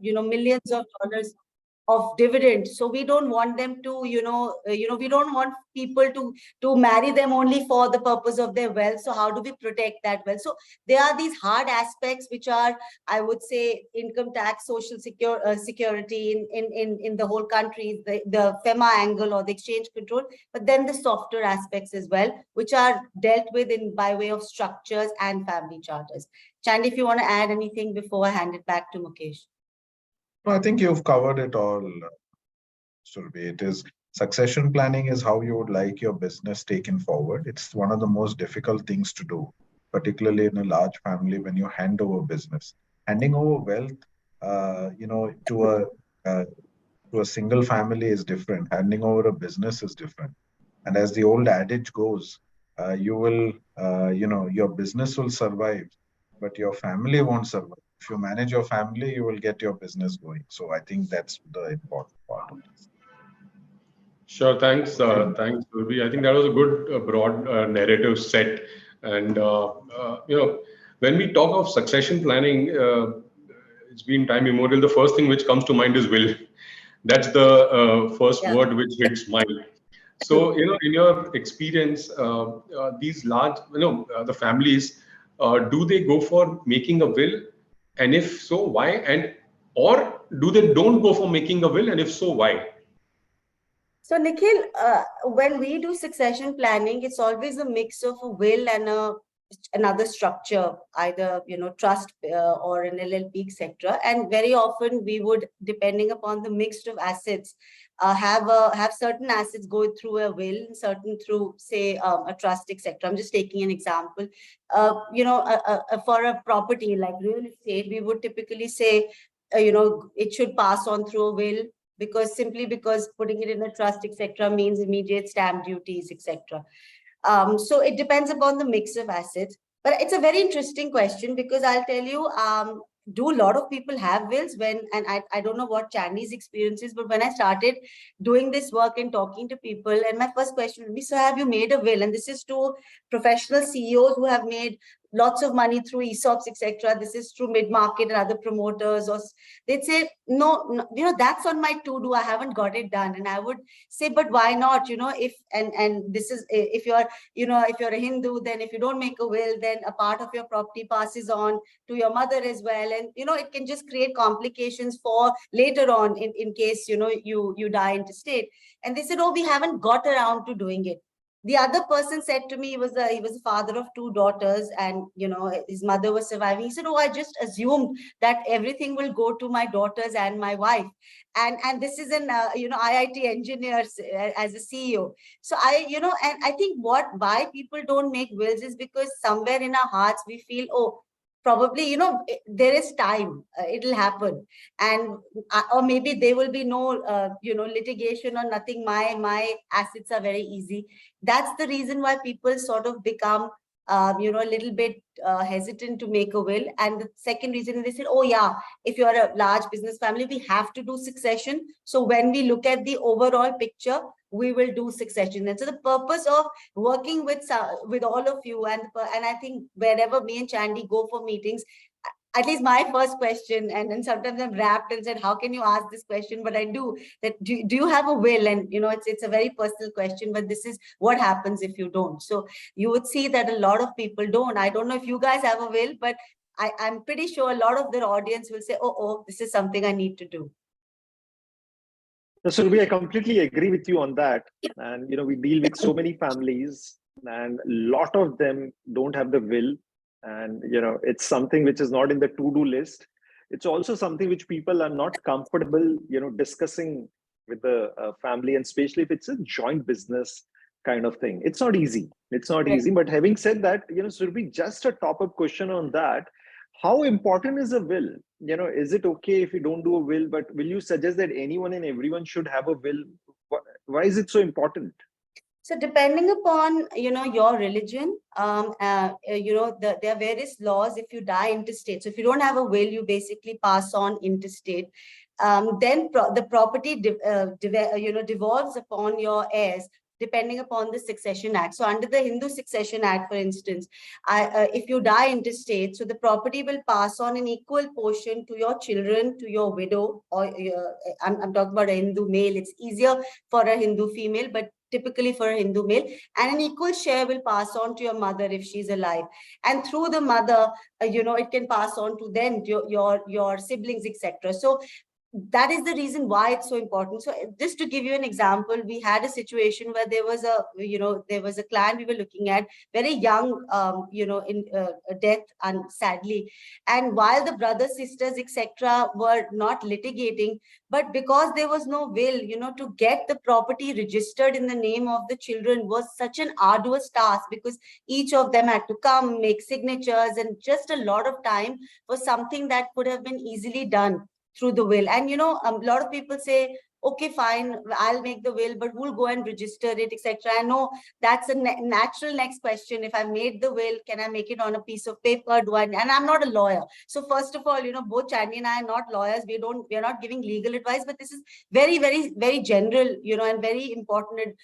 millions of dollars of dividend. So we don't want them to, we don't want people to marry them only for the purpose of their wealth. So how do we protect that wealth? So there are these hard aspects which are, I would say, income tax, social security in the whole country, the FEMA angle or the exchange control, but then the softer aspects as well, which are dealt with by way of structures and family charters. Chandy, if you want to add anything before I hand it back to Mukesh. I think you've covered it all, Surabhi. It is succession planning is how you would like your business taken forward. It's one of the most difficult things to do, particularly in a large family when you hand over business. Handing over wealth, to a single family is different. Handing over a business is different. And as the old adage goes, your business will survive, but your family won't survive. If you manage your family, you will get your business going. So I think that's the important part of this. Sure, thanks, Surabhi. I think that was a good broad narrative set. And when we talk of succession planning, it's been time immemorial. The first thing which comes to mind is will. That's the first word which hits mind. So, in your experience, these large, the families, do they go for making a will? And if so, why? Or do they don't go for making a will? And if so, why? So, Nikhil, when we do succession planning, it's always a mix of a will and another structure, either trust or an LLP, etc. And very often we would, depending upon the mix of assets, have certain assets go through a will, certain through, say, a trust, etc. I'm just taking an example. For a property like real estate, we would typically say, it should pass on through a will, because putting it in a trust, etc., means immediate stamp duties, etc. So it depends upon the mix of assets. But it's a very interesting question, because I'll tell you, do a lot of people have wills? I don't know what Chandy's experience is, but when I started doing this work and talking to people, and my first question would be, so have you made a will? And this is to professional CEOs who have made lots of money through ESOPs, etc. This is through mid-market and other promoters. Or they'd say, no, that's on my to-do. I haven't got it done. And I would say, but why not? If you're a Hindu, then if you don't make a will, then a part of your property passes on to your mother as well. And, it can just create complications for later on in case, you die intestate. And they said, oh, we haven't got around to doing it. The other person said to me, he was a father of 2 daughters, and his mother was surviving. He said, oh, I just assumed that everything will go to my daughters and my wife. And this is an IIT engineer as a CEO. So and I think why people don't make wills is because somewhere in our hearts we feel, oh, probably, there is time, it'll happen. And, or maybe there will be no, litigation or nothing. My assets are very easy. That's the reason why people sort of become, a little bit hesitant to make a will. And the second reason, they said, oh yeah, if you're a large business family, we have to do succession. So when we look at the overall picture, we will do succession. And so the purpose of working with all of you, and I think wherever me and Chandy go for meetings, at least my first question, and sometimes I'm rapt and said, how can you ask this question? But I do you have a will? And it's a very personal question, but this is what happens if you don't. So you would see that a lot of people don't. I don't know if you guys have a will, but I'm pretty sure a lot of their audience will say, oh, this is something I need to do. Surabhi, I completely agree with you on that. And, we deal with so many families, and a lot of them don't have the will. And, it's something which is not in the to-do list. It's also something which people are not comfortable, discussing with the family, and especially if it's a joint business kind of thing. It's not easy. It's not easy. But having said that, Surabhi, just a top-up question on that. How important is a will? Is it okay if you don't do a will, but will you suggest that anyone and everyone should have a will? Why is it so important? So depending upon, your religion, there are various laws if you die intestate. So if you don't have a will, you basically pass on intestate. Then the property, devolves upon your heirs depending upon the Succession Act. So under the Hindu Succession Act, for instance, if you die intestate, so the property will pass on an equal portion to your children, to your widow, or I'm talking about a Hindu male. It's easier for a Hindu female, but typically for a Hindu male, and an equal share will pass on to your mother if she's alive. And through the mother, it can pass on to then your siblings, etc. So that is the reason why it's so important. So just to give you an example, we had a situation where there was a client we were looking at, very young, in death, and sadly. And while the brothers, sisters, etc. were not litigating, but because there was no will, to get the property registered in the name of the children was such an arduous task, because each of them had to come, make signatures, and just a lot of time for something that could have been easily done through the will. And a lot of people say, okay, fine, I'll make the will, but who'll go and register it, etc. I know that's a natural next question. If I made the will, can I make it on a piece of paper? And I'm not a lawyer. So first of all, both Chandy and I are not lawyers. We're not giving legal advice, but this is very, very, very general, and very important,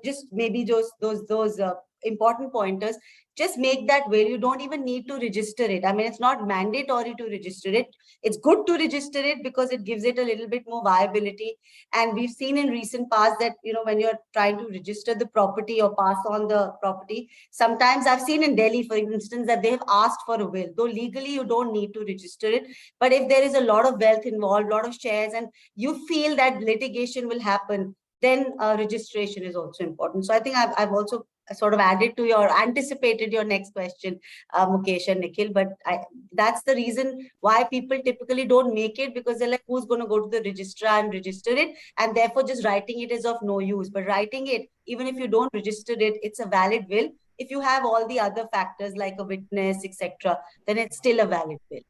just maybe those important pointers. Just make that will. You don't even need to register it. I mean, it's not mandatory to register it. It's good to register it because it gives it a little bit more viability. And we've seen in recent past that, when you're trying to register the property or pass on the property, sometimes I've seen in Delhi, for instance, that they have asked for a will, though legally you don't need to register it. But if there is a lot of wealth involved, a lot of shares, and you feel that litigation will happen, then registration is also important. So I think I've also sort of anticipated your next question, Mukesh and Nikhil, but that's the reason why people typically don't make it, because they're like, who's going to go to the registrar and register it? And therefore just writing it is of no use. But writing it, even if you don't register it, it's a valid will. If you have all the other factors like a witness, etc., then it's still a valid will.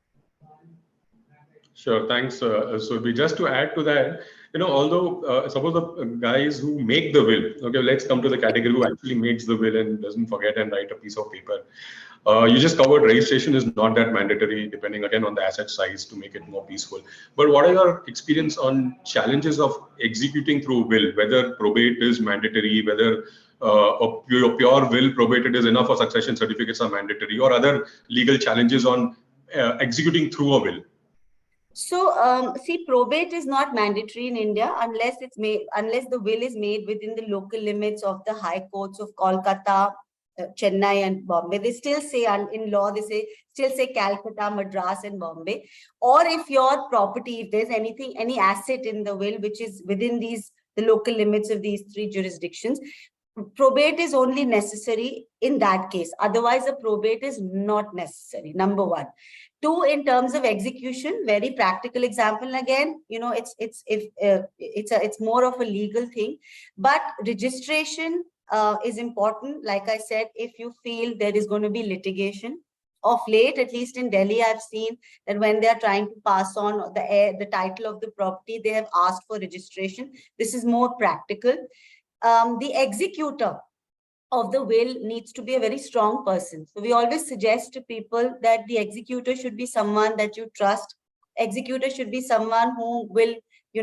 Sure, thanks, Surabhi. Just to add to that, although suppose the guys who make the will, okay, let's come to the category who actually makes the will and doesn't forget and write a piece of paper. You just covered registration is not that mandatory, depending again on the asset size to make it more peaceful. But what are your experience on challenges of executing through will, whether probate is mandatory, whether a pure will probated is enough, or succession certificates are mandatory, or other legal challenges on executing through a will? So, see, probate is not mandatory in India unless the will is made within the local limits of the high courts of Kolkata, Chennai, and Bombay. They still say, in law, still say Calcutta, Madras, and Bombay. Or if your property, if there's any asset in the will which is within the local limits of these three jurisdictions, probate is only necessary in that case. Otherwise, a probate is not necessary. Number one. Two, in terms of execution, very practical example again. It's more of a legal thing, but registration is important. Like I said, if you feel there is going to be litigation. Of late, at least in Delhi, I've seen that when they are trying to pass on the title of the property, they have asked for registration. This is more practical. The executor of the will needs to be a very strong person. So we always suggest to people that the executor should be someone that you trust. Executor should be someone who will,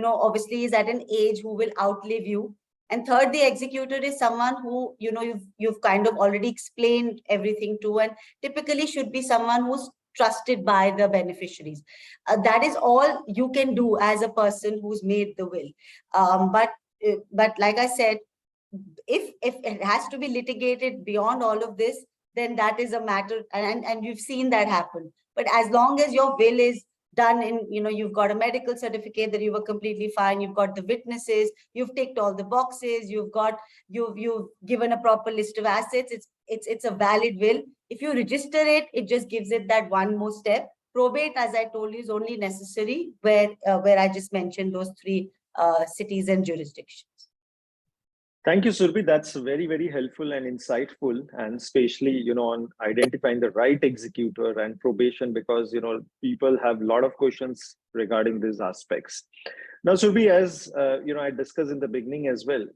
obviously is at an age who will outlive you. And third, the executor is someone who, you've kind of already explained everything to, and typically should be someone who's trusted by the beneficiaries. That is all you can do as a person who's made the will. But like I said, if it has to be litigated beyond all of this, then that is a matter, and you've seen that happen. But as long as your will is done in, you've got a medical certificate that you were completely fine, you've got the witnesses, you've ticked all the boxes, you've given a proper list of assets, it's a valid will. If you register it, it just gives it that one more step. Probate, as I told you, is only necessary where I just mentioned those three cities and jurisdictions. Thank you, Surabhi. That's very, very helpful and insightful, and especially, on identifying the right executor and probation, because, people have a lot of questions regarding these aspects. Now, Surabhi, as, I discussed in the beginning as well,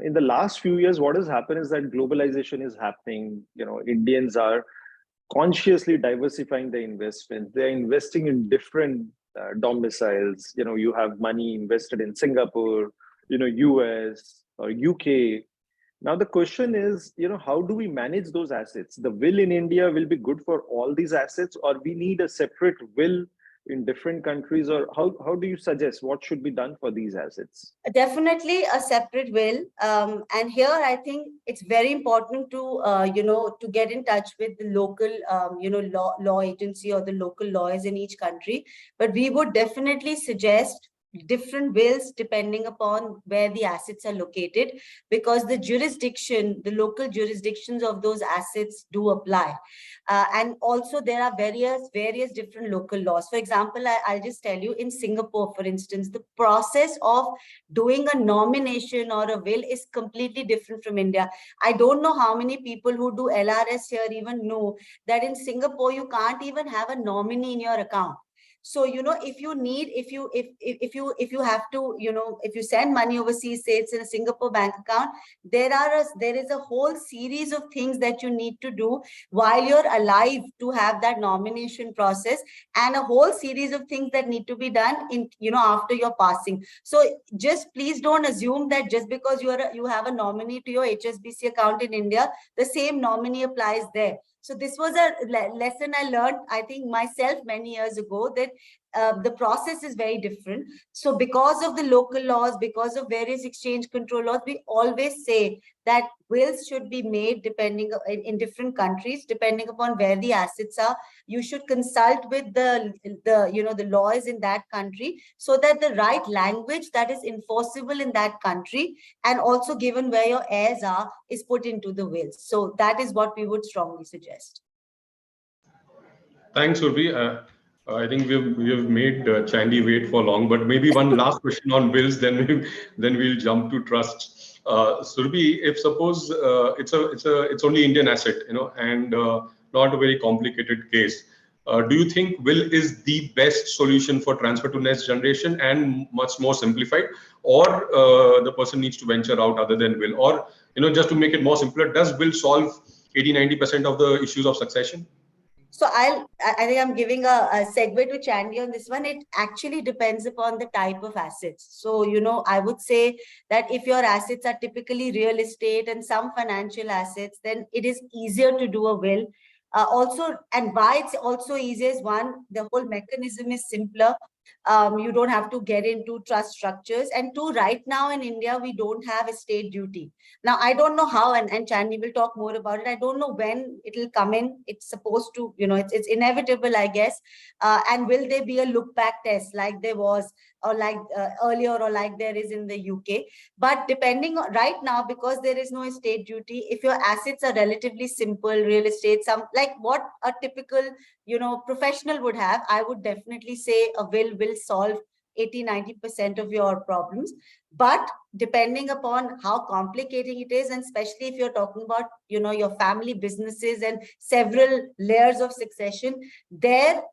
in the last few years, what has happened is that globalization is happening. Indians are consciously diversifying their investments. They're investing in different domiciles. You have money invested in Singapore, US, or UK, Now the question is, how do we manage those assets? The will in India will be good for all these assets, or we need a separate will in different countries, or how do you suggest what should be done for these assets? Definitely a separate will. And here I think it's very important to, to get in touch with the local, law agency or the local lawyers in each country. But we would definitely suggest different wills depending upon where the assets are located, because the local jurisdictions of those assets do apply. And also there are various different local laws. For example, I'll just tell you, in Singapore, for instance, the process of doing a nomination or a will is completely different from India. I don't know how many people who do LRS here even know that in Singapore, you can't even have a nominee in your account. So, if you have to, if you send money overseas, say it's in a Singapore bank account, there is a whole series of things that you need to do while you're alive to have that nomination process, and a whole series of things that need to be done in, after your passing. So just please don't assume that just because you have a nominee to your HSBC account in India, the same nominee applies there. So this was a lesson I learned, I think, myself many years ago, that the process is very different. So because of the local laws, because of various exchange control laws, we always say that wills should be made depending in different countries, depending upon where the assets are. You should consult with the laws in that country, so that the right language that is enforceable in that country, and also given where your heirs are, is put into the wills. So that is what we would strongly suggest. Thanks, Surabhi. I think we have made Chandy wait for long, but maybe one last question on wills, then we'll jump to trust. Surabhi, if suppose it's only Indian asset, and not a very complicated case, do you think will is the best solution for transfer to next generation and much more simplified, or the person needs to venture out other than will, or just to make it more simpler, does will solve 80-90% of the issues of succession? So I think I'm giving a segue to Chandy on this one. It actually depends upon the type of assets. So, I would say that if your assets are typically real estate and some financial assets, then it is easier to do a will. Also, and why it's also easier is, one, the whole mechanism is simpler. You don't have to get into trust structures. And two, right now in India, we don't have estate duty. Now, I don't know how, and Chandy will talk more about it. I don't know when it will come in. It's supposed to, it's inevitable, I guess. And will there be a look back test like there was, or like earlier, or like there is in the UK? But depending on right now, because there is no estate duty, if your assets are relatively simple, real estate, some like what a typical, professional would have, I would definitely say a will solve 80-90% of your problems. But depending upon how complicating it is, and especially if you're talking about, your family businesses and several layers of succession, there,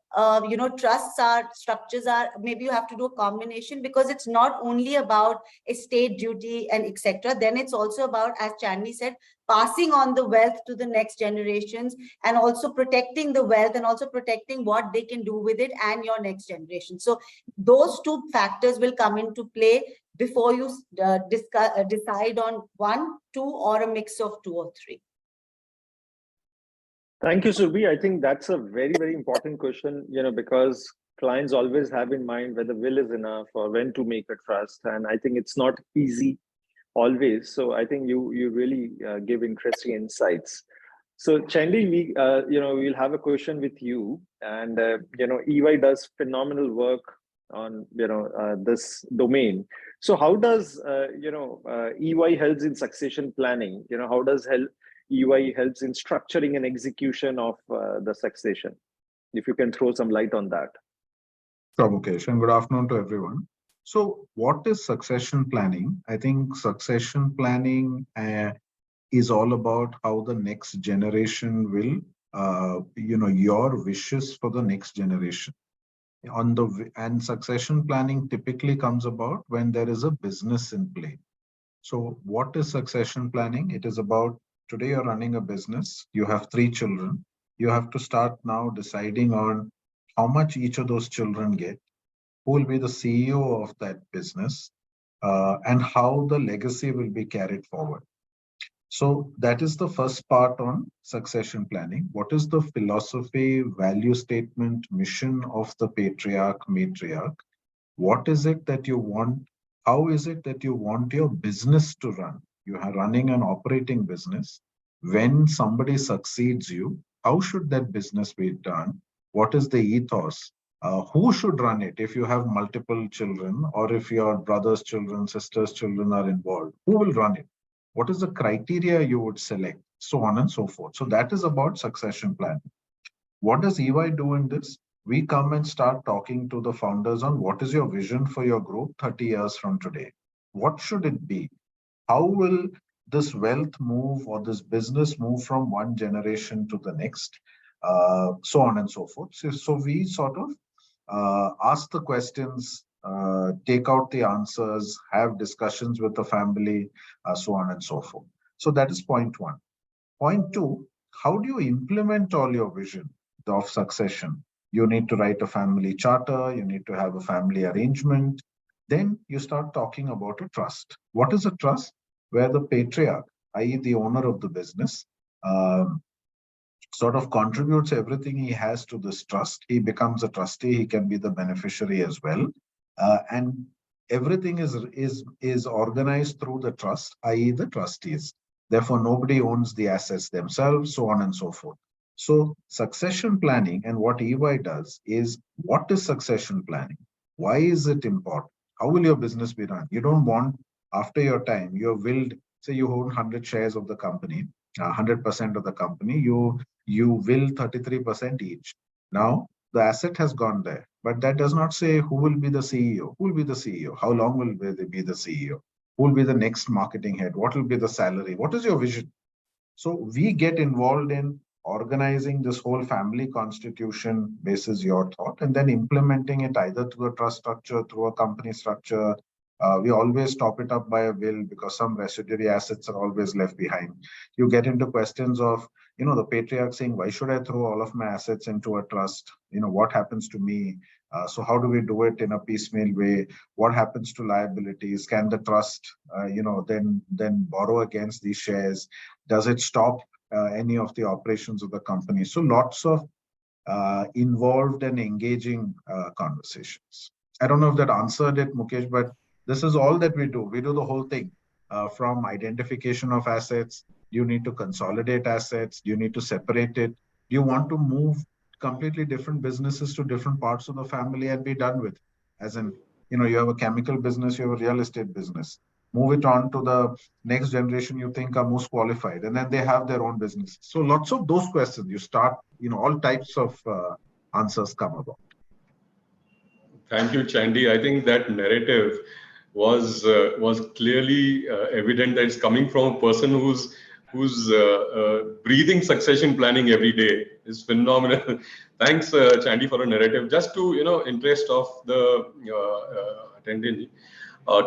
structures are, maybe you have to do a combination, because it's not only about estate duty and etc. Then it's also about, as Chandy said, passing on the wealth to the next generations, and also protecting the wealth, and also protecting what they can do with it and your next generation. So those two factors will come into play before you decide on one, two, or a mix of two or three. Thank you, Surabhi. I think that's a very, very important question, because clients always have in mind whether will is enough or when to make a trust. And I think it's not easy always. So I think you really give interesting insights. So Chandy, we'll have a question with you. And, EY does phenomenal work on, this domain. So how does, EY helps in succession planning? How does EY helps in structuring and execution of the succession? If you can throw some light on that. Sure, Mukesh, and good afternoon to everyone. So what is succession planning? I think succession planning is all about how the next generation will, your wishes for the next generation. And succession planning typically comes about when there is a business in play. So what is succession planning? It is about, today you're running a business, you have 3 children. You have to start now deciding on how much each of those children get, who will be the CEO of that business, and how the legacy will be carried forward. So that is the first part on succession planning. What is the philosophy, value statement, mission of the patriarch, matriarch? What is it that you want? How is it that you want your business to run? You are running an operating business. When somebody succeeds you, how should that business be done? What is the ethos? Who should run it if you have multiple children, or if your brother's children, sister's children are involved? Who will run it? What is the criteria you would select? So on and so forth. So that is about succession planning. What does EY do in this? We come and start talking to the founders on what is your vision for your group 30 years from today? What should it be? How will this wealth move or this business move from one generation to the next? So on and so forth. So we sort of ask the questions, take out the answers, have discussions with the family, so on and so forth. So that is point one. Point two, how do you implement all your vision of succession? You need to write a family charter, you need to have a family arrangement. Then you start talking about a trust. What is a trust? Where the patriarch, i.e., the owner of the business, um, sort of contributes everything he has to this trust. He becomes a trustee, he can be the beneficiary as well. And everything is organized through the trust, i.e., the trustees. Therefore, nobody owns the assets themselves, so on and so forth. So, succession planning and what EY does is, what is succession planning? Why is it important? How will your business be run? You don't want, after your time, you're willed, say you own 100 shares of the company, 100% of the company, you will 33% each. Now, the asset has gone there, but that does not say who will be the CEO. Who will be the CEO? How long will they be the CEO? Who will be the next marketing head? What will be the salary? What is your vision? So we get involved in organizing this whole family constitution basis your thought, and then implementing it either through a trust structure, through a company structure. We always top it up by a will because some residuary assets are always left behind. You get into questions of, the patriarch saying, why should I throw all of my assets into a trust? What happens to me? So how do we do it in a piecemeal way? What happens to liabilities? Can the trust, then borrow against these shares? Does it stop any of the operations of the company? So lots of involved and engaging conversations. I don't know if that answered it, Mukesh, but this is all that we do. We do the whole thing from identification of assets. You need to consolidate assets. You need to separate it. You want to move completely different businesses to different parts of the family and be done with. As in, you have a chemical business, you have a real estate business. Move it on to the next generation you think are most qualified, and then they have their own business. So lots of those questions. You start, all types of answers come about. Thank you, Chandy. I think that narrative was clearly evident that it's coming from a person who's breathing succession planning every day. Is phenomenal. Thanks, Chandy, for a narrative. Just to interest of the attendee,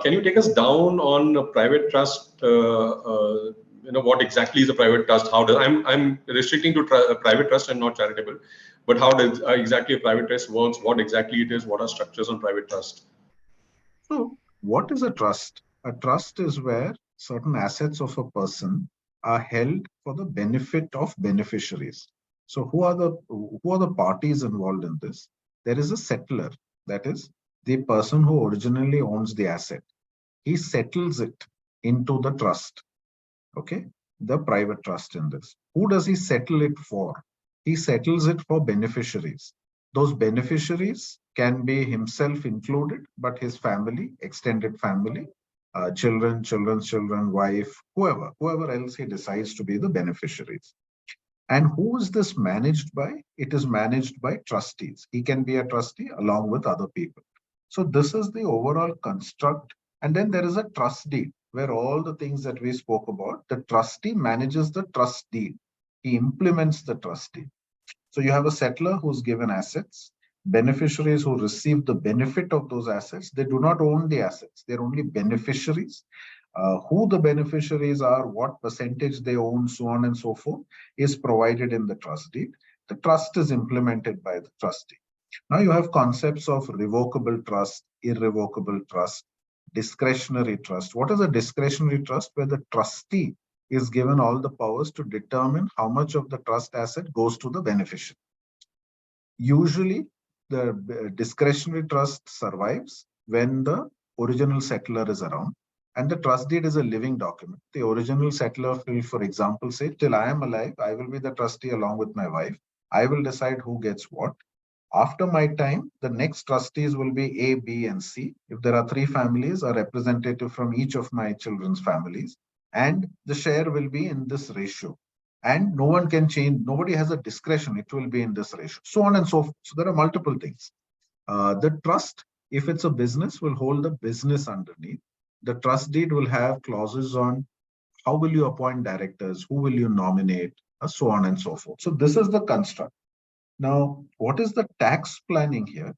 can you take us down on a private trust? What exactly is a private trust? How does I'm restricting to private trust and not charitable, but how does exactly a private trust works? What exactly it is? What are structures on private trust? So, what is a trust? A trust is where certain assets of a person are held for the benefit of beneficiaries. So, who are the parties involved in this? There is a settler, that is the person who originally owns the asset. He settles it into the trust. Okay, the private trust in this. Who does he settle it for? He settles it for beneficiaries. Those beneficiaries can be himself included, but his family, extended family, children, children's children, wife, whoever else he decides to be the beneficiaries. And who is this managed by? It is managed by trustees. He can be a trustee along with other people. So this is the overall construct. And then there is a trust deed where all the things that we spoke about, the trustee manages the trust deed. He implements the trust deed. So you have a settler who's given assets, beneficiaries who receive the benefit of those assets. They do not own the assets. They're only beneficiaries. Who the beneficiaries are, what percentage they own, so on and so forth, is provided in the trust deed. The trust is implemented by the trustee. Now you have concepts of revocable trust, irrevocable trust, discretionary trust. What is a discretionary trust? Where the trustee is given all the powers to determine how much of the trust asset goes to the beneficiary. Usually, the discretionary trust survives when the original settler is around. And the trust deed is a living document. The original settler will, for example, say, till I am alive, I will be the trustee along with my wife. I will decide who gets what. After my time, the next trustees will be A, B, and C. If there are 3 families, a representative from each of my children's families, and the share will be in this ratio. And no one can change, nobody has a discretion, it will be in this ratio, so on and so forth. So there are multiple things. The trust, if it's a business, will hold the business underneath. The trust deed will have clauses on how will you appoint directors, who will you nominate, so on and so forth. So this is the construct. Now, what is the tax planning here?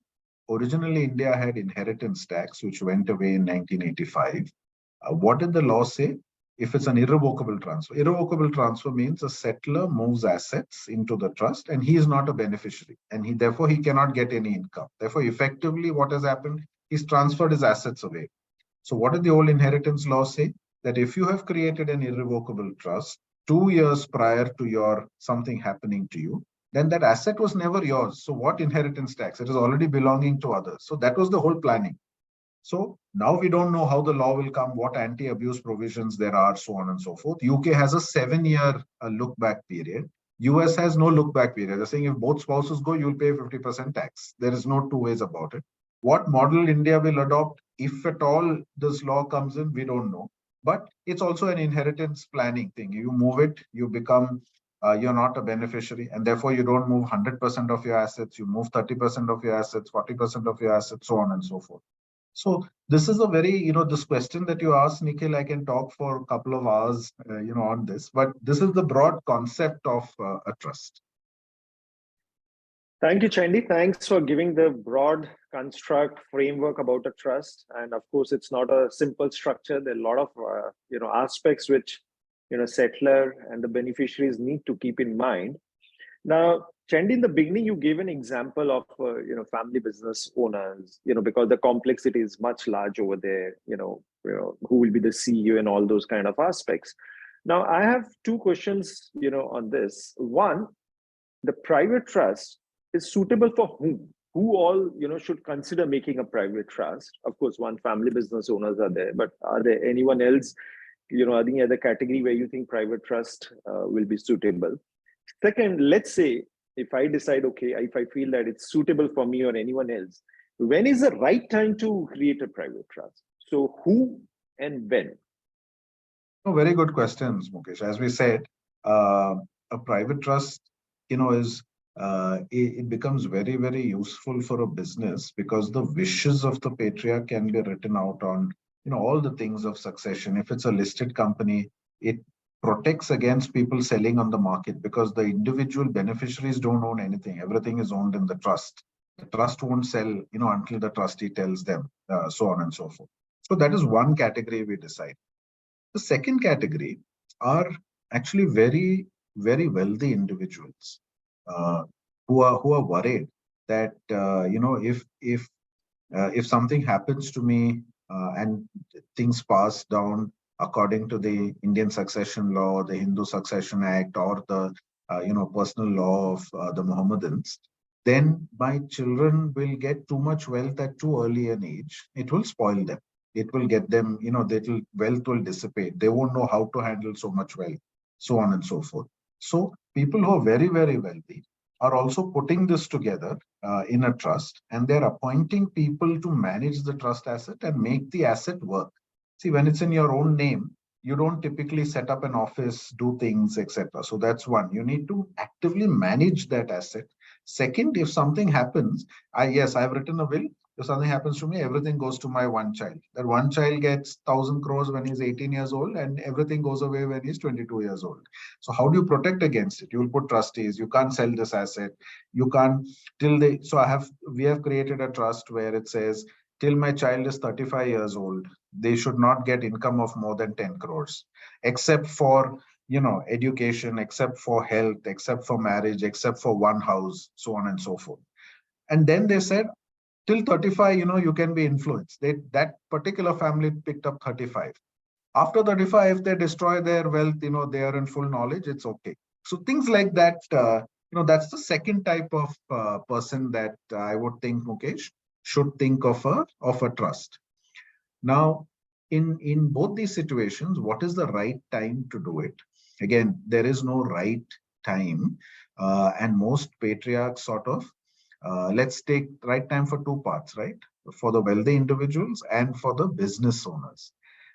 Originally, India had inheritance tax, which went away in 1985. What did the law say? If it's an irrevocable transfer means a settler moves assets into the trust and he is not a beneficiary and therefore he cannot get any income. Therefore, effectively, what has happened? He's transferred his assets away. So what did the old inheritance law say? That if you have created an irrevocable trust 2 years prior to your something happening to you, then that asset was never yours. So what inheritance tax? It is already belonging to others. So that was the whole planning. So now we don't know how the law will come, what anti-abuse provisions there are, so on and so forth. UK has a 7-year look-back period. US has no look-back period. They're saying if both spouses go, you'll pay 50% tax. There is no 2 ways about it. What model India will adopt, if at all this law comes in, we don't know. But it's also an inheritance planning thing. You move it, you become, you're not a beneficiary, and therefore you don't move 100% of your assets, you move 30% of your assets, 40% of your assets, so on and so forth. So this is a very, this question that you asked, Nikhil, I can talk for a couple of hours, on this, but this is the broad concept of a trust. Thank you, Chandy. Thanks for giving the broad construct framework about a trust. And of course, it's not a simple structure. There are a lot of, aspects which, settler and the beneficiaries need to keep in mind. Now, Chandy, in the beginning, you gave an example of, family business owners, because the complexity is much large over there, who will be the CEO and all those kind of aspects. Now, I have 2 questions, on this. One, the private trust is suitable for whom? Who all, should consider making a private trust? Of course, one, family business owners are there, but are there anyone else, any other category where you think private trust will be suitable? Second, let's say if I decide, okay, if I feel that it's suitable for me or anyone else, when is the right time to create a private trust? So who and when? Oh, very good questions, Mukesh. As we said, a private trust, is it becomes very, very useful for a business because the wishes of the patriarch can be written out on, all the things of succession. If it's a listed company, it protects against people selling on the market because the individual beneficiaries don't own anything. Everything is owned in the trust. The trust won't sell, until the trustee tells them, so on and so forth. So that is one category we decide. The second category are actually very, very wealthy individuals who are worried that if something happens to me and things pass down according to the Indian Succession Law, the Hindu Succession Act, or the personal law of the Mohammedans, then my children will get too much wealth at too early an age. It will spoil them. It will get them, wealth will dissipate. They won't know how to handle so much wealth, so on and so forth. So people who are very, very wealthy are also putting this together in a trust, and they're appointing people to manage the trust asset and make the asset work. See, when it's in your own name, you don't typically set up an office, do things, etc. So that's one. You need to actively manage that asset. Second, if something happens, I've written a will. If something happens to me, everything goes to my one child. That one child gets 1,000 crores when he's 18 years old, and everything goes away when he's 22 years old. So how do you protect against it? You will put trustees. You can't sell this asset. You can't we have created a trust where it says, till my child is 35 years old, they should not get income of more than 10 crores, except for, education, except for health, except for marriage, except for one house, so on and so forth. And then they said, till 35, you can be influenced. That particular family picked up 35. After 35, if they destroy their wealth, they are in full knowledge, it's okay. So things like that, that's the second type of person that I would think, Mukesh, should think of a trust. Now, in both these situations, what is the right time to do it? Again, there is no right time, and most patriarchs sort of, let's take right time for two parts, right? For the wealthy individuals and for the business owners.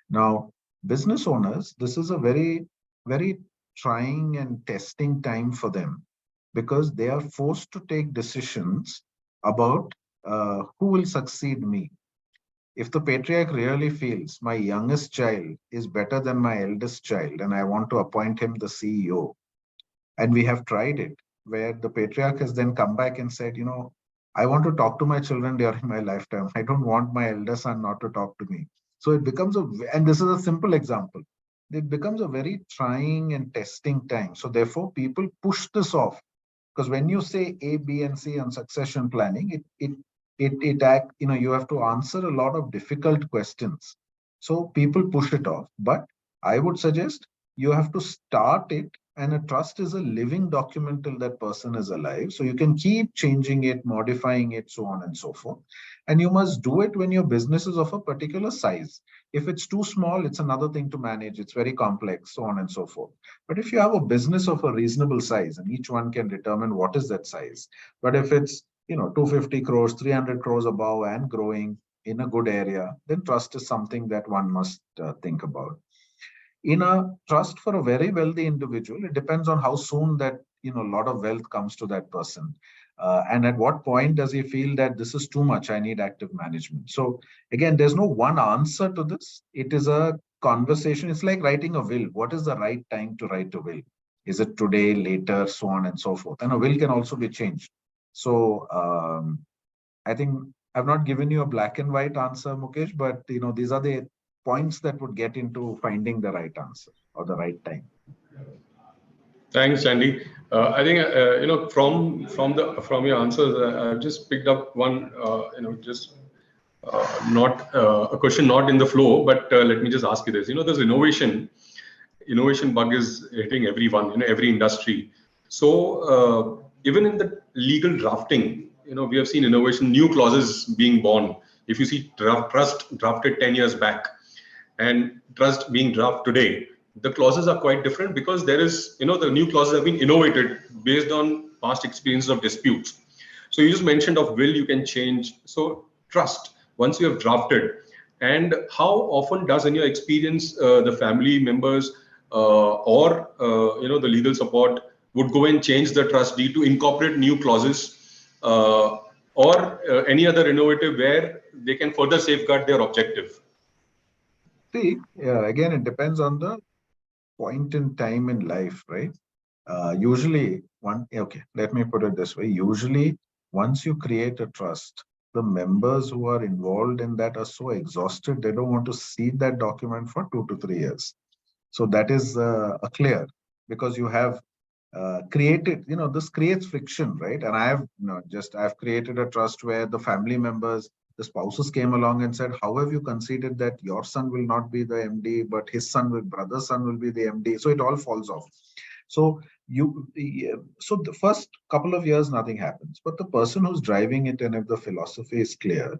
Now, business owners, this is a very, very trying and testing time for them, because they are forced to take decisions about who will succeed me. If the patriarch really feels my youngest child is better than my eldest child and I want to appoint him the CEO, and we have tried it, where the patriarch has then come back and said, I want to talk to my children during my lifetime. I don't want my elder son not to talk to me. So it becomes and this is a simple example, it becomes a very trying and testing time. So therefore, people push this off. Because when you say A, B, and C on succession planning, you have to answer a lot of difficult questions. So people push it off. But I would suggest you have to start it, and a trust is a living document till that person is alive. So you can keep changing it, modifying it, so on and so forth. And you must do it when your business is of a particular size. If it's too small, it's another thing to manage. It's very complex, so on and so forth. But if you have a business of a reasonable size, and each one can determine what is that size. But if it's 250 crores, 300 crores above and growing in a good area, then trust is something that one must think about. In a trust for a very wealthy individual, it depends on how soon that a lot of wealth comes to that person, and at what point does he feel that this is too much, I need active management. So again, there's no one answer to this. It is a conversation. It's like writing a will. What is the right time to write a will? Is it today, later, so on and so forth? And a will can also be changed. So I think I've not given you a black and white answer, Mukesh, but these are the points that would get into finding the right answer or the right time. Thanks, Chandy. I think from your answers, I've just picked up one just not a question not in the flow, but let me just ask you this. There's innovation bug is hitting everyone, every industry. So even in the legal drafting, we have seen innovation, new clauses being born. If you see trust drafted 10 years back and trust being drafted today, the clauses are quite different, because there is, the new clauses have been innovated based on past experiences of disputes. So you just mentioned of will you can change. So trust, once you have drafted, and how often does, in your experience, the family members or the legal support would go and change the trust deed to incorporate new clauses or any other innovative where they can further safeguard their objective? See, again, it depends on the point in time in life, right? Let me put it this way. Usually, once you create a trust, the members who are involved in that are so exhausted, they don't want to see that document for 2 to 3 years. So that is a clear, because you have created, this creates friction, right? And I've created a trust where the family members, the spouses came along and said, how have you conceded that your son will not be the MD, but his brother's son will be the MD? So it all falls off. So the first couple of years, nothing happens. But the person who's driving it, and if the philosophy is clear,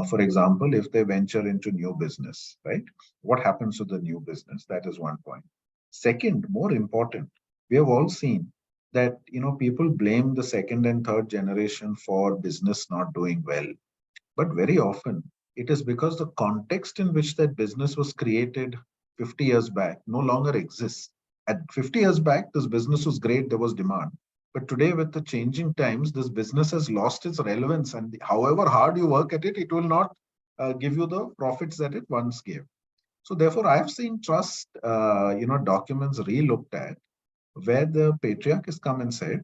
for example, if they venture into new business, right? What happens to the new business? That is one point. Second, more important, we have all seen that, people blame the second and third generation for business not doing well. But very often, it is because the context in which that business was created 50 years back no longer exists. At 50 years back, this business was great, there was demand. But today, with the changing times, this business has lost its relevance. And however hard you work at it, it will not give you the profits that it once gave. So therefore, I've seen trust, documents re-looked at, where the patriarch has come and said,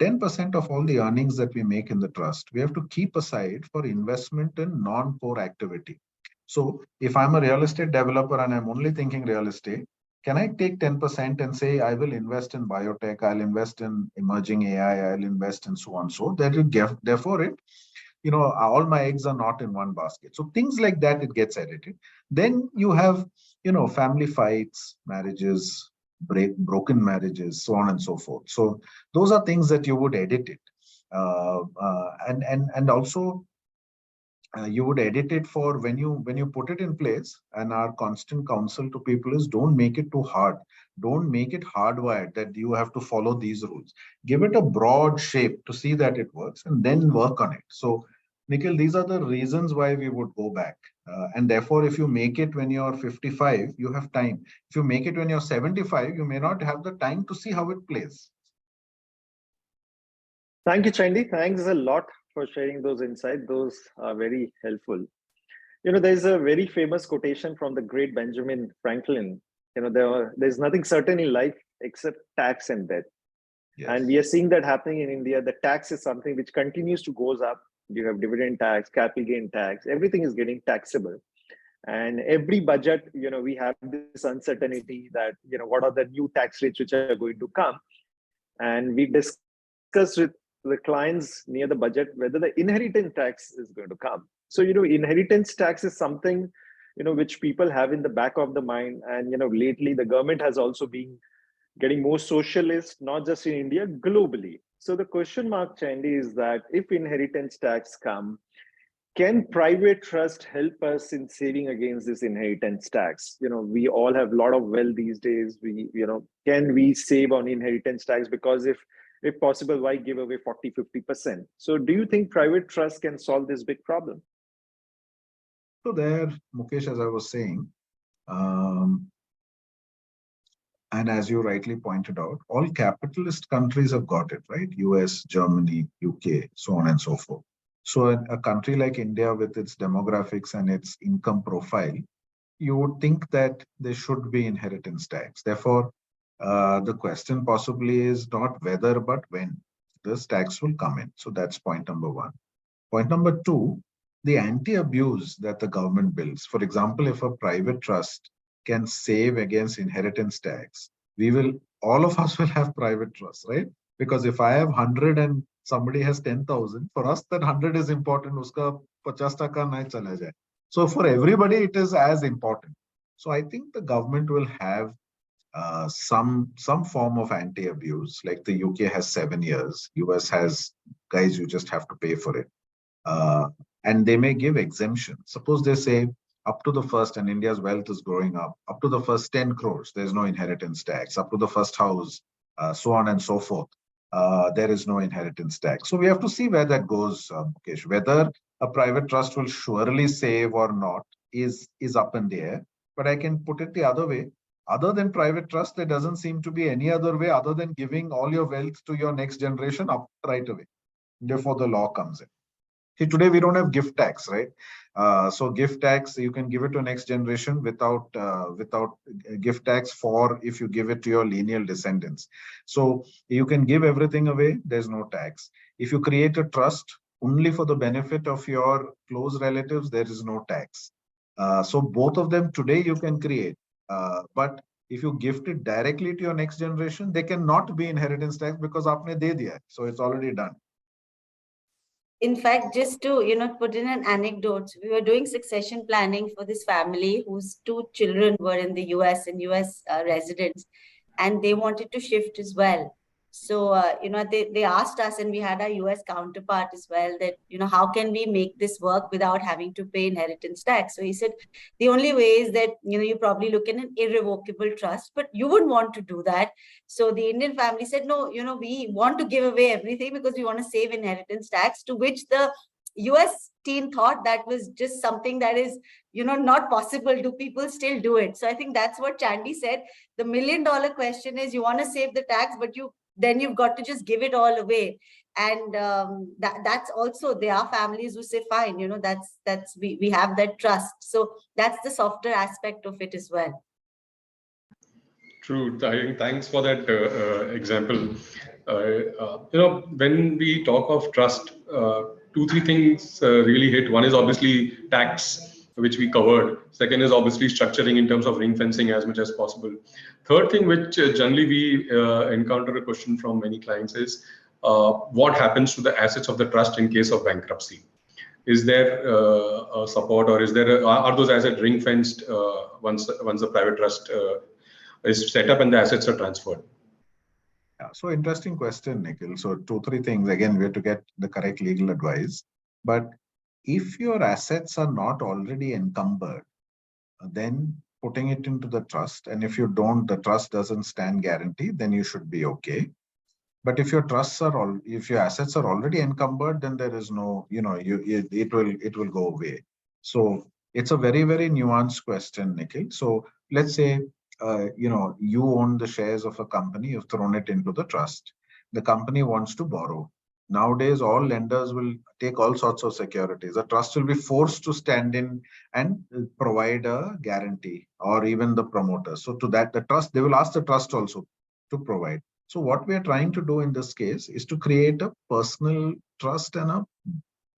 10% of all the earnings that we make in the trust, we have to keep aside for investment in non-core activity. So if I'm a real estate developer and I'm only thinking real estate, can I take 10% and say, I will invest in biotech, I'll invest in emerging AI, I'll invest in so on. So that therefore, all my eggs are not in one basket. So things like that, it gets edited. Then you have, family fights, marriages, broken marriages, so on and so forth. So those are things that you would edit it. And also you would edit it for when you put it in place. And our constant counsel to people is, don't make it too hard. Don't make it hardwired that you have to follow these rules. Give it a broad shape to see that it works, and then work on it. So Nikhil, these are the reasons why we would go back. And therefore, if you make it when you're 55, you have time. If you make it when you're 75, you may not have the time to see how it plays. Thank you, Chandy. Thanks a lot for sharing those insights. Those are very helpful. There's a very famous quotation from the great Benjamin Franklin. There's nothing certain in life except tax and death. Yes. And we are seeing that happening in India. The tax is something which continues to goes up. You have dividend tax, capital gain tax, everything is getting taxable. And every budget, we have this uncertainty that, what are the new tax rates which are going to come. And we discussed with the clients near the budget whether the inheritance tax is going to come. So, inheritance tax is something, which people have in the back of the mind. And, lately the government has also been getting more socialist, not just in India, globally. So the question mark, Chandy, is that if inheritance tax come, can private trust help us in saving against this inheritance tax? We all have a lot of wealth these days. Can we save on inheritance tax? Because if possible, why give away 40-50%? So do you think private trust can solve this big problem? So there, Mukesh, as I was saying, and as you rightly pointed out, all capitalist countries have got it, right? US, Germany, UK, so on and so forth. So a country like India, with its demographics and its income profile, you would think that there should be inheritance tax. Therefore, the question possibly is not whether, but when this tax will come in. So that's point number one. Point number two, the anti-abuse that the government builds. For example, if a private trust can save against inheritance tax, all of us will have private trust, right? Because if I have 100 and somebody has 10,000, for us that 100 is important. Uska 50% nahi chala jaye. So for everybody, it is as important. So I think the government will have some form of anti-abuse. Like the UK has 7 years, US has, guys, you just have to pay for it. And they may give exemption. Suppose they say up to the first, and India's wealth is growing up to the first 10 crores, there's no inheritance tax. Up to the first house, so on and so forth, there is no inheritance tax. So we have to see where that goes, Mukesh. Whether a private trust will surely save or not is up in the air. But I can put it the other way. Other than private trust, there doesn't seem to be any other way other than giving all your wealth to your next generation up right away. Therefore, the law comes in. See, today we don't have gift tax, right? So gift tax, you can give it to next generation without gift tax for if you give it to your lineal descendants. So you can give everything away, there's no tax. If you create a trust only for the benefit of your close relatives, there is no tax. So both of them today you can create. But if you gift it directly to your next generation, there cannot be inheritance tax because aapne de diya. So it's already done. In fact, just to put in an anecdote, we were doing succession planning for this family whose 2 children were in the US and US residents, and they wanted to shift as well. So they asked us, and we had our US counterpart as well, that how can we make this work without having to pay inheritance tax? So he said the only way is that you probably look at an irrevocable trust, but you wouldn't want to do that. So the Indian family said, no, we want to give away everything because we want to save inheritance tax, to which the US team thought that was just something that is not possible. Do people still do it? So I think that's what Chandy said. The $1 million question is, you want to save the tax, but then you've got to just give it all away. And that's also, there are families who say, fine, we have that trust. So that's the softer aspect of it as well. True. Thanks for that example. When we talk of trust, 2-3 things really hit. One is obviously tax, which we covered. Second is obviously structuring in terms of ring fencing as much as possible. Third thing, which generally we encounter a question from many clients is, what happens to the assets of the trust in case of bankruptcy? is there a support, or is there are those assets ring fenced once the private trust is set up and the assets are transferred? Yeah, so interesting question, Nikhil. So 2, 3 things. Again, we have to get the correct legal advice. But if your assets are not already encumbered, then putting it into the trust, and if you don't, the trust doesn't stand guarantee, then you should be okay. But if your if your assets are already encumbered, then there is no, it will go away. So it's a very, very nuanced question, Nikhil. So let's say, you own the shares of a company, you've thrown it into the trust. The company wants to borrow. Nowadays, all lenders will take all sorts of securities. The trust will be forced to stand in and provide a guarantee, or even the promoter. So to that, they will ask the trust also to provide. So what we are trying to do in this case is to create a personal trust and a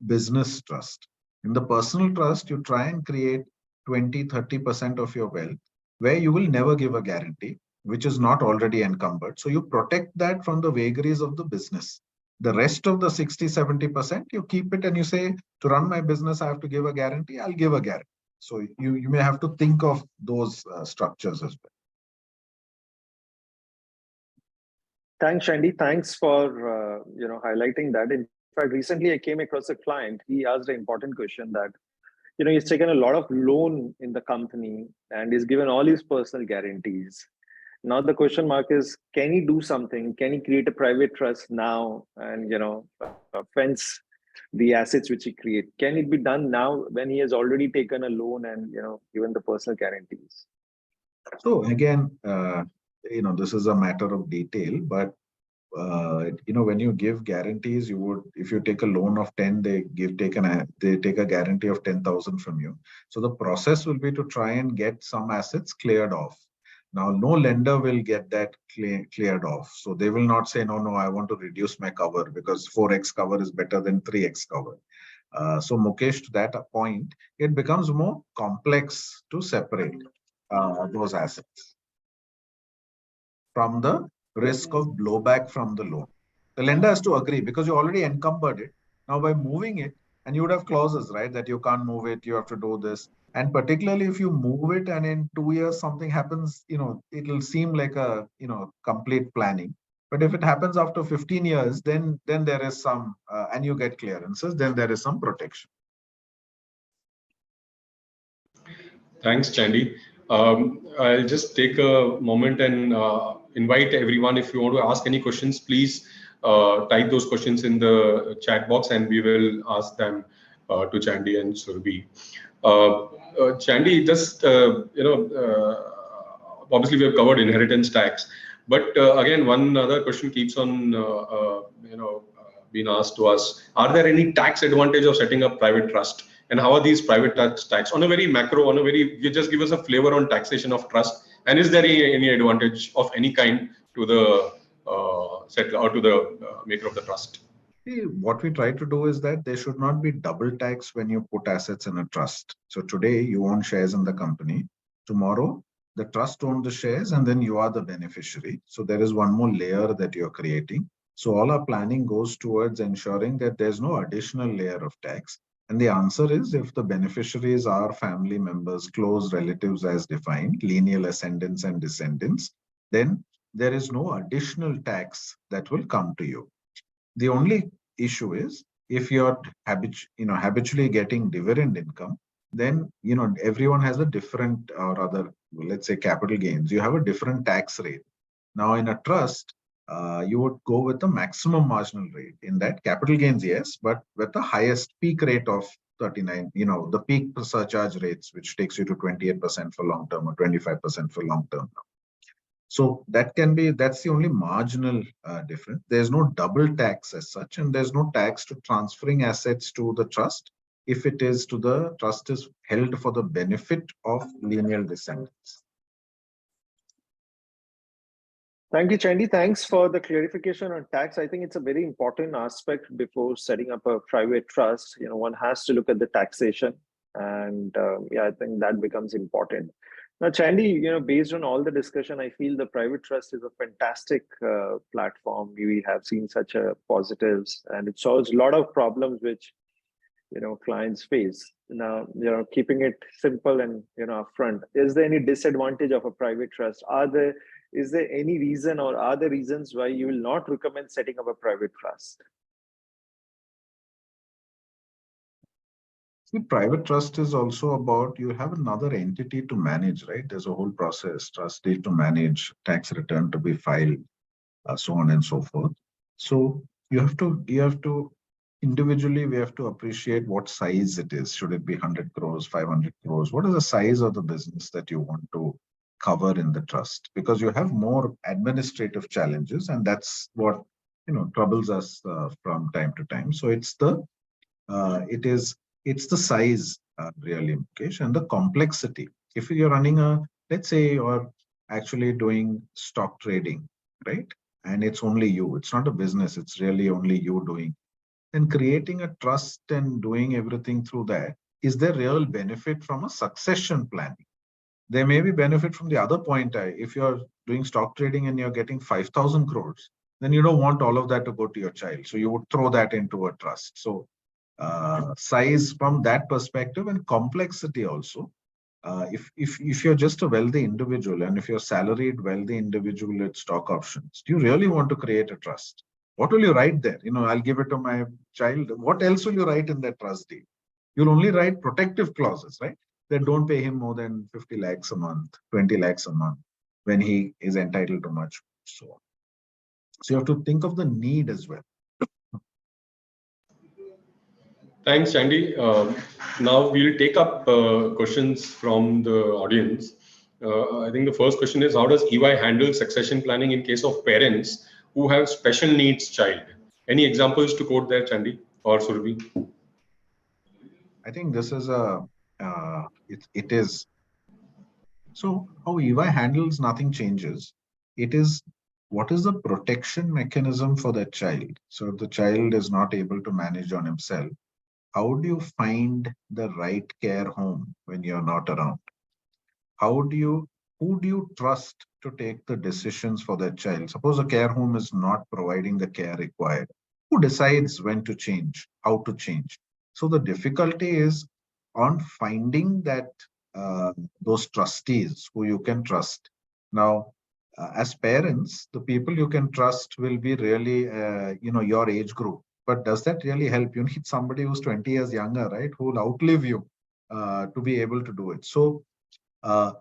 business trust. In the personal trust, you try and create 20-30% of your wealth, where you will never give a guarantee, which is not already encumbered. So you protect that from the vagaries of the business. The rest of the 60-70%, you keep it and you say, to run my business, I have to give a guarantee, I'll give a guarantee. So you may have to think of those structures as well. Thanks, Chandy. Thanks for highlighting that. In fact, recently I came across a client. He asked an important question that he's taken a lot of loan in the company and he's given all his personal guarantees. Now the question mark is, can he do something? Can he create a private trust now and fence the assets which he create? Can it be done now when he has already taken a loan and given the personal guarantees? So again, this is a matter of detail, but when you give guarantees, if you take a loan of 10, they take a guarantee of 10,000 from you. So the process will be to try and get some assets cleared off. Now, no lender will get that cleared off. So they will not say, no, I want to reduce my cover because 4x cover is better than 3x cover. So Mukesh, to that point, it becomes more complex to separate those assets from the risk of blowback from the loan. The lender has to agree because you already encumbered it. Now by moving it, and you would have clauses, right, that you can't move it, you have to do this. And particularly if you move it and in 2 years something happens, it'll seem like a, complete planning. But if it happens after 15 years, then there is some, and you get clearances, then there is some protection. Thanks, Chandy. I'll just take a moment and invite everyone, if you want to ask any questions, please type those questions in the chat box and we will ask them to Chandy and Surabhi. Chandy, just, obviously we have covered inheritance tax, but again, one other question keeps on, being asked to us. Are there any tax advantage of setting up private trust? And how are these private tax on a very macro, you just give us a flavor on taxation of trust. And is there any advantage of any kind to the settler or to the maker of the trust? What we try to do is that there should not be double tax when you put assets in a trust. So today you own shares in the company. Tomorrow, the trust owns the shares and then you are the beneficiary. So there is one more layer that you're creating. So all our planning goes towards ensuring that there's no additional layer of tax. And the answer is, if the beneficiaries are family members, close relatives as defined, lineal ascendants and descendants, then there is no additional tax that will come to you. The only issue is if you're habitually getting dividend income, then everyone has a different, or other, let's say capital gains, you have a different tax rate. Now in a trust, you would go with the maximum marginal rate. In that, capital gains, yes, but with the highest peak rate of 39, the peak surcharge rates, which takes you to 28% for long term or 25% for long term. So that's the only marginal difference. There's no double tax as such, and there's no tax to transferring assets to the trust if it is to the trust is held for the benefit of lineal descendants. Thank you, Chandy. Thanks for the clarification on tax. I think it's a very important aspect before setting up a private trust. One has to look at the taxation, and I think that becomes important. Now, Chandy, based on all the discussion, I feel the private trust is a fantastic platform. We have seen such a positives, and it solves a lot of problems which clients face. Now, keeping it simple and upfront, is there any disadvantage of a private trust? Is there any reason, or are there reasons why you will not recommend setting up a private trust? See, private trust is also about you have another entity to manage, right? There's a whole process, trustee to manage, tax return to be filed, so on and so forth. So you have to individually, we have to appreciate what size it is. Should it be 100 crores, 500 crores? What is the size of the business that you want to cover in the trust? Because you have more administrative challenges, and that's what troubles us from time to time. So it's the size, really, Mukesh, and the complexity. If you're running let's say you're actually doing stock trading, right? And it's only you, it's not a business, it's really only you doing. Then creating a trust and doing everything through that, is there real benefit from a succession planning? There may be benefit from the other point. If you're doing stock trading and you're getting 5,000 crores, then you don't want all of that to go to your child. So you would throw that into a trust. So size from that perspective, and complexity also. If you're just a wealthy individual, and if you're salaried wealthy individual with stock options, do you really want to create a trust? What will you write there? I'll give it to my child. What else will you write in that trust deed? You'll only write protective clauses, right? That don't pay him more than 50 lakhs a month, 20 lakhs a month when he is entitled to much. So you have to think of the need as well. Thanks, Chandy. Now we'll take up questions from the audience. I think the first question is, how does EY handle succession planning in case of parents who have special needs child? Any examples to quote there, Chandy or Surabhi? I think this is it is. So how EY handles, nothing changes. It is, what is the protection mechanism for that child? So if the child is not able to manage on himself, how do you find the right care home when you're not around? Who do you trust to take the decisions for that child? Suppose a care home is not providing the care required. Who decides when to change, how to change? So the difficulty is on finding that those trustees who you can trust. Now, as parents, the people you can trust will be really, your age group. But does that really help? You need somebody who's 20 years younger, right? Who will outlive you to be able to do it. So I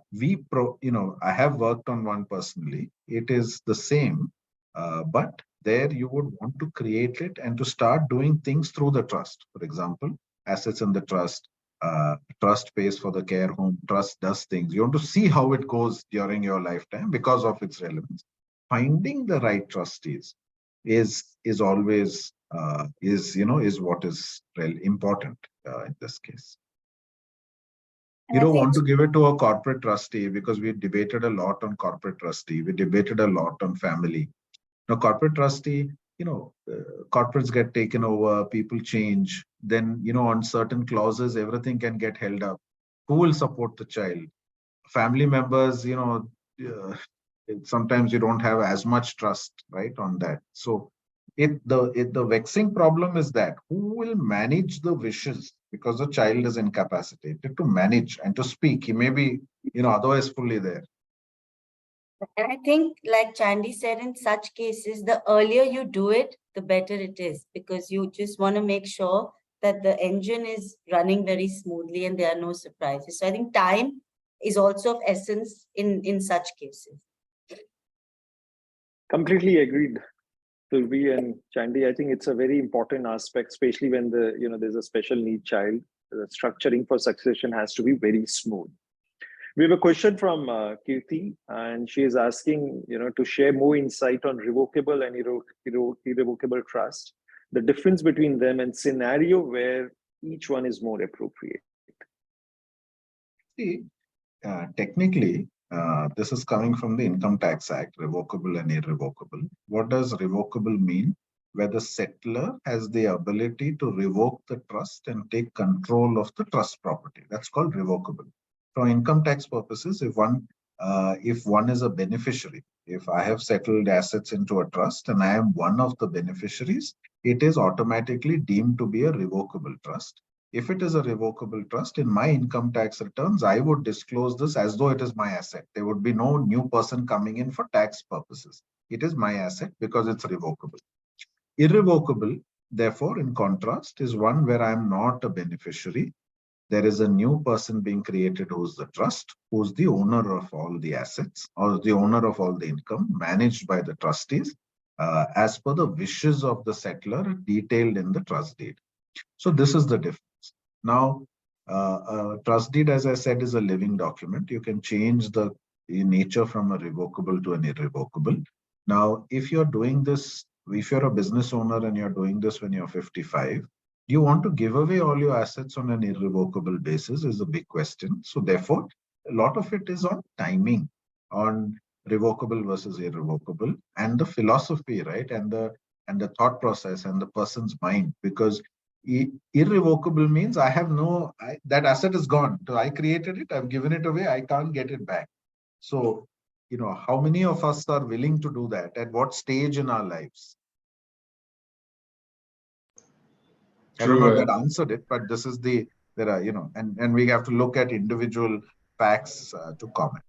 have worked on one personally. It is the same, but there you would want to create it and to start doing things through the trust. For example, assets in the trust, trust pays for the care home, trust does things. You want to see how it goes during your lifetime because of its relevance. Finding the right trustees is always is what is really important in this case. You don't want to give it to a corporate trustee, because we debated a lot on corporate trustee. We debated a lot on family. Now, corporate trustee, corporates get taken over, people change. Then, on certain clauses, everything can get held up. Who will support the child? Family members, sometimes you don't have as much trust, right, on that. So the vexing problem is that who will manage the wishes, because the child is incapacitated to manage and to speak. He may be, otherwise fully there. And I think, like Chandy said, in such cases, the earlier you do it, the better it is, because you just want to make sure that the engine is running very smoothly and there are no surprises. So I think time is also of essence in such cases. Completely agreed, Surabhi and Chandy. I think it's a very important aspect, especially when there's a special need child. The structuring for succession has to be very smooth. We have a question from Kirti, and she is asking, to share more insight on revocable and irrevocable trust, the difference between them, and scenario where each one is more appropriate. See, technically, this is coming from the Income Tax Act, revocable and irrevocable. What does revocable mean? Where the settler has the ability to revoke the trust and take control of the trust property. That's called revocable. For income tax purposes, if one is a beneficiary, if I have settled assets into a trust and I am one of the beneficiaries, it is automatically deemed to be a revocable trust. If it is a revocable trust, in my income tax returns, I would disclose this as though it is my asset. There would be no new person coming in for tax purposes. It is my asset because it's revocable. Irrevocable, therefore, in contrast, is one where I am not a beneficiary. There is a new person being created who's the trust, who's the owner of all the assets or the owner of all the income managed by the trustees as per the wishes of the settlor detailed in the trust deed. So this is the difference. Now, trust deed, as I said, is a living document. You can change the nature from a revocable to an irrevocable. Now, if you're doing this, if you're a business owner and you're doing this when you're 55, do you want to give away all your assets on an irrevocable basis is a big question. So therefore, a lot of it is on timing, on revocable versus irrevocable, and the philosophy, right? And the thought process and the person's mind, because irrevocable means I have that asset is gone. So I created it, I've given it away, I can't get it back. So, how many of us are willing to do that? At what stage in our lives? I don't know if that answered it, but this is there are, and we have to look at individual facts to comment.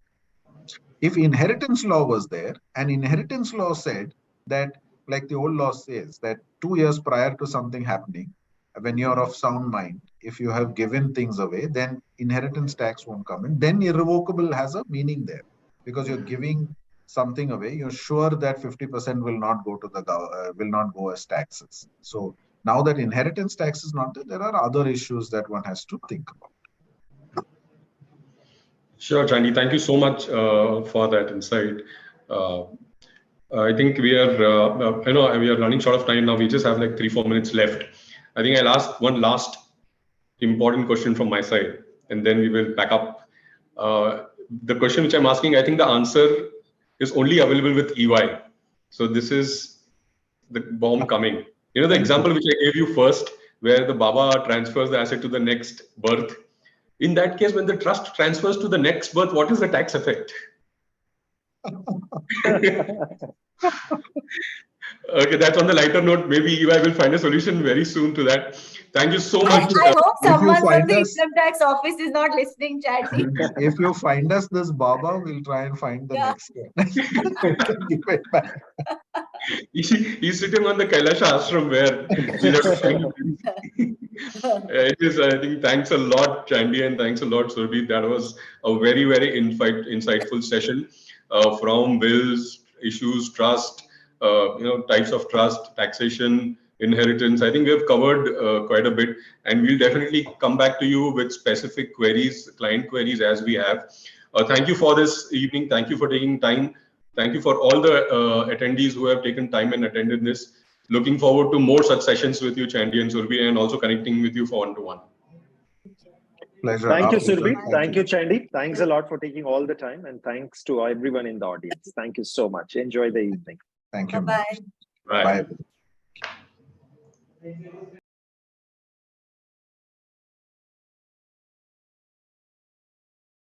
If inheritance law was there, and inheritance law said that, like the old law says, that 2 years prior to something happening, when you're of sound mind, if you have given things away, then inheritance tax won't come in. Then irrevocable has a meaning there, because you're giving something away. You're sure that 50% will not go to will not go as taxes. So now that inheritance tax is not there, there are other issues that one has to think about. Sure, Chandy. Thank you so much for that insight. I think we are, we are running short of time now. We just have like 3-4 minutes left. I think I'll ask one last important question from my side, and then we will back up. The question which I'm asking, I think the answer is only available with EY. So this is the bomb coming. The example which I gave you first, where the Baba transfers the asset to the next birth. In that case, when the trust transfers to the next birth, what is the tax effect? Okay, that's on the lighter note. Maybe EY will find a solution very soon to that. Thank you so much. I hope someone from the income tax office is not listening, Chandy. If you find us this Baba, we'll try and find the next one. Give it back. He's sitting on the Kailasha ashram where we'll have to find him. It is, I think, thanks a lot, Chandy, and thanks a lot, Surabhi. That was a very, very insightful session from wills, issues, trust, types of trust, taxation, inheritance. I think we have covered quite a bit, and we'll definitely come back to you with specific queries, client queries as we have. Thank you for this evening. Thank you for taking time. Thank you for all the attendees who have taken time and attended this. Looking forward to more such sessions with you, Chandy and Surabhi, and also connecting with you for one-to-one. Pleasure. Thank you, Surabhi. Thank you, Chandy. Thanks a lot for taking all the time, and thanks to everyone in the audience. Thank you so much. Enjoy the evening. Thank you. Bye-bye. Bye. Bye.